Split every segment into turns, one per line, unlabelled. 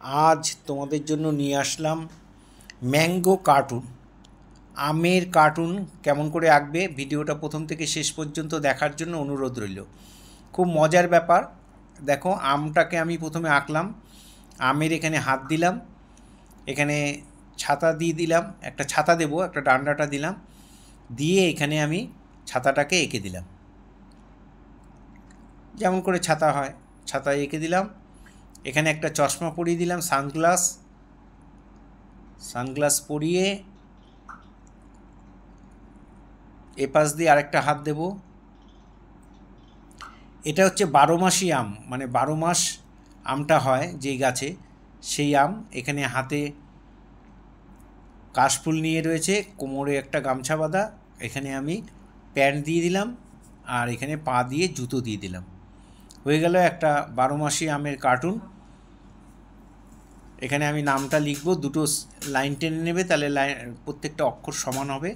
আজ তোমাদের জন্য নিয়ে আসলাম ম্যাঙ্গো কার্টুন। আমের কার্টুন কেমন করে আঁকবে ভিডিওটা প্রথম থেকে শেষ পর্যন্ত দেখার জন্য অনুরোধ রইল। খুব মজার ব্যাপার। দেখো, আমটাকে আমি প্রথমে আঁকলাম। আমের এখানে হাত দিলাম, এখানে ছাতা দিয়ে দিলাম, একটা ছাতা দেবো, একটা ডান্ডাটা দিলাম, দিয়ে এখানে আমি ছাতাটাকে এঁকে দিলাম, যেমন করে ছাতা হয় ছাতা এঁকে দিলাম। এখানে একটা চশমা পরিয়ে দিলাম, সানগ্লাস পরিয়ে এপাশ দিয়ে আরেকটা হাত দেব। এটা হচ্ছে 12 মাসি আম, মানে 12 মাস আমটা হয় যেই গাছে, সেই আম। এখানে হাতে কাশফুল নিয়ে রয়েছে, কোমরে একটা গামছা বাঁধা। এখানে আমি প্যান্ট দিয়ে দিলাম, আর এখানে পা দিয়ে জুতো দিয়ে দিলাম। হয়ে গেল একটা 12 মাসি আমের কার্টুন। এখানে আমি নামটা লিখব, দুটো লাইন টেনে নেবে, তাহলে প্রত্যেকটা অক্ষর সমান হবে।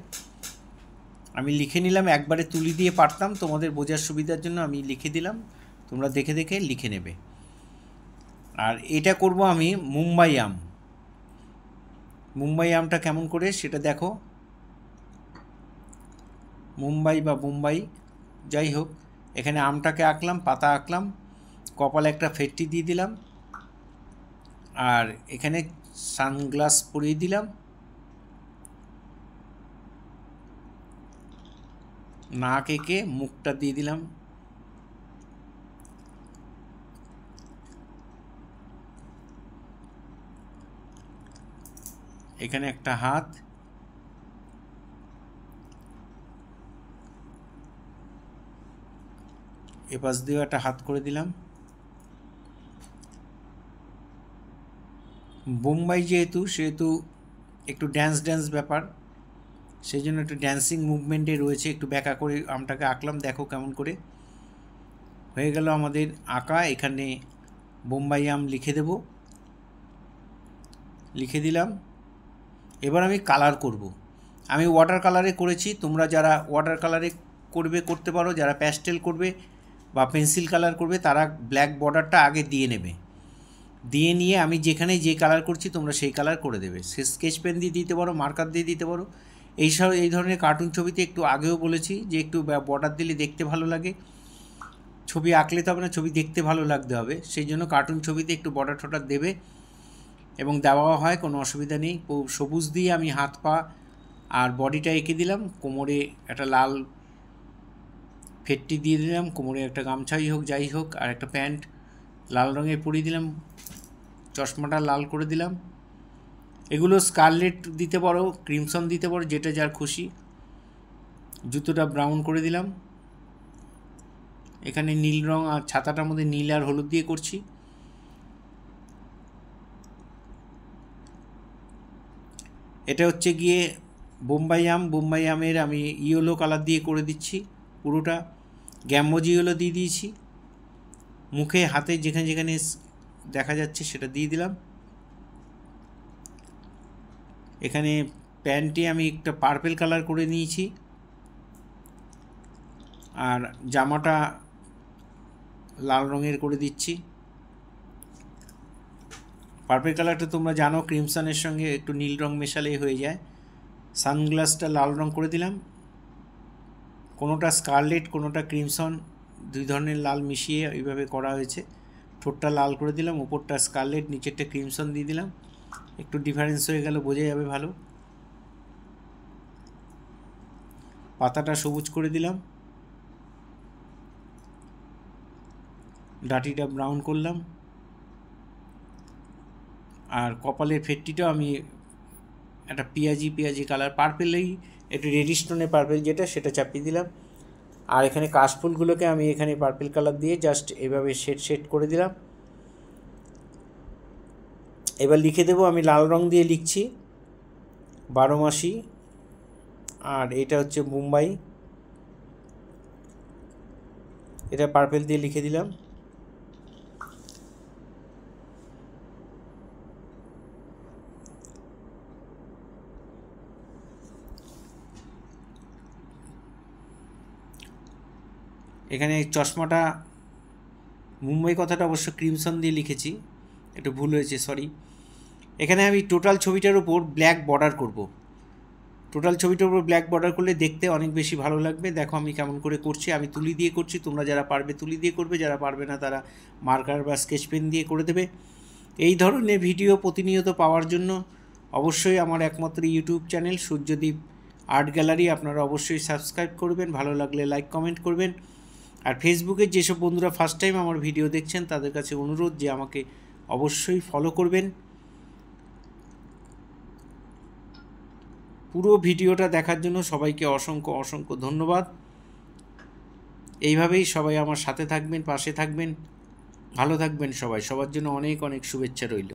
আমি লিখে নিলাম, একবারে তুলি দিয়ে পারতাম, তোমাদের বোঝার সুবিধার জন্য আমি লিখে দিলাম, তোমরা দেখে দেখে লিখে নেবে। আর এটা করব আমি মুম্বাই আমটা কেমন করে সেটা দেখো। মুম্বাই যাই হোক, এখানে আমটাকে আঁকলাম, পাতা আঁকলাম, কপালে একটা ফেটটি দিয়ে দিলাম, আর এখানে সানগ্লাস পরিয়ে দিলাম, নাক এঁকে মুখটা দিয়ে দিলাম, এখানে একটা হাত, এপাশ দিয়েও একটা হাত করে দিলাম। বোম্বাই সেহেতু একটু ড্যান্স ব্যাপার, সেই জন্য একটু ড্যান্সিং মুভমেন্টে রয়েছে, একটু ব্যাকা করে আমটাকে আঁকলাম, দেখো কেমন করে হয়ে গেল আমাদের আঁকা। এখানে বোম্বাই আম লিখে দেব, লিখে দিলাম। এবার আমি কালার করব। আমি ওয়াটার কালারে করেছি, তোমরা যারা ওয়াটার কালারে করতে পারো, যারা প্যাস্টেল করবে বা পেন্সিল কালার করবে তারা ব্ল্যাক বর্ডারটা আগে দিয়ে নেবে, দিয়ে নিয়ে আমি যেখানে যে কালার করছি তোমরা সেই কালার করে দেবে। সে স্কেচ পেন দিয়ে দিতে পারো, মার্কার দিয়ে দিতে পারো। এই ধরনের কার্টুন ছবিতে একটু আগেও বলেছি যে একটু বর্ডার দিলে দেখতে ভালো লাগে। ছবি আঁকলে তো হবে না, ছবি দেখতে ভালো লাগতে হবে, সেই জন্য কার্টুন ছবিতে একটু বর্ডার টর্ডার দেবে, এবং দেওয়া হয়, কোনো অসুবিধা নেই। সবুজ দিয়ে আমি হাত পা আর বডিটা এঁকে দিলাম, কোমরে একটা লাল ফেটটি দিয়ে দিলাম, কোমরে একটা গামছাই হোক যাই হোক, আর একটা প্যান্ট লাল রঙের পরিয়ে দিলাম, চশমাটা লাল করে দিলাম। এগুলো স্কারলেট দিতে পারো, ক্রিমসন দিতে পারো, যেটা যার খুশি। জুতোটা ব্রাউন করে দিলাম। এখানে নীল রঙ, আর ছাতাটার মধ্যে নীল আর হলুদ দিয়ে করছি। এটা হচ্ছে গিয়ে বোম্বাই আমের আমি ইয়েলো কালার দিয়ে করে দিচ্ছি পুরোটা, গ্যাম্বোজি ইয়েলো দিয়ে দিয়েছি। মুখে হাতে যেখানে যেখানে দেখা যাচ্ছে সেটা দিয়ে দিলাম। এখানে প্যান্টে আমি একটা পার্পেল কালার করে নিয়েছি, আর জামাটা লাল রঙের করে দিচ্ছি। পার্পেল কালারটা তোমরা জানো ক্রিমসনের সঙ্গে একটু নীল রঙ মেশালেই হয়ে যায়। সানগ্লাসটা লাল রঙ করে দিলাম, কোনোটা স্কারলেট কোনোটা ক্রিমসন, দুই ধরনের লাল মিশিয়ে এইভাবে করা হয়েছে। ঠোঁটটা লাল করে দিলাম, উপরটা স্কারলেট, নিচেরটা ক্রিমসন দিয়ে দিলাম, একটু ডিফারেন্স হয়ে গেল, বোঝা যাবে ভালো। পাতাটা সবুজ করে দিলাম, ডাটিটা ব্রাউন করলাম, আর কপালের ফেটটিটাও আমি একটা পেঁয়াজি কালার, পার্পেলেই একটু রেডিশ টোনের পার্পেল যেটা, সেটা চাপিয়ে দিলাম। আর এখানে কাশফুলগুলোকে আমি এখানে পার্পেল কালার দিয়ে জাস্ট এভাবে শেড করে দিলাম। এবার লিখে দেবো, আমি লাল রঙ দিয়ে লিখছি 12 মাসি, আর এটা হচ্ছে মুম্বাই, এটা পার্পেল দিয়ে লিখে দিলাম। এখানে চশমাটা মুম্বাই কথাটা অবশ্য ক্রিমসন দিয়ে লিখেছি, একটু ভুল হয়েছে, সরি। এখানে আমি টোটাল ছবিটার উপর ব্ল্যাক বর্ডার করব। টোটাল ছবিটার উপর ব্ল্যাক বর্ডার করলে দেখতে অনেক বেশি ভালো লাগবে। দেখো আমি কেমন করে করছি, আমি তুলি দিয়ে করছি, তোমরা যারা পারবে তুলি দিয়ে করবে, যারা পারবে না তারা মার্কার বা স্কেচ পেন দিয়ে করে দেবে। এই ধরনের ভিডিও প্রতিনিয়ত পাওয়ার জন্য অবশ্যই আমার একমাত্র YouTube channel Suryadip art gallery আপনারা অবশ্যই সাবস্ক্রাইব করবেন, ভালো লাগলে লাইক কমেন্ট করবেন। আর ফেসবুকে যেসব বন্ধুরা ফার্স্ট টাইম আমার ভিডিও দেখছেন তাদের কাছে অনুরোধ যে আমাকে অবশ্যই ফলো করবেন। পুরো ভিডিওটা দেখার জন্য সবাইকে অসংখ্য অসংখ্য ধন্যবাদ। এইভাবেই সবাই আমার সাথে থাকবেন, পাশে থাকবেন, ভালো থাকবেন সবাই। সবার জন্য অনেক অনেক শুভেচ্ছা রইল।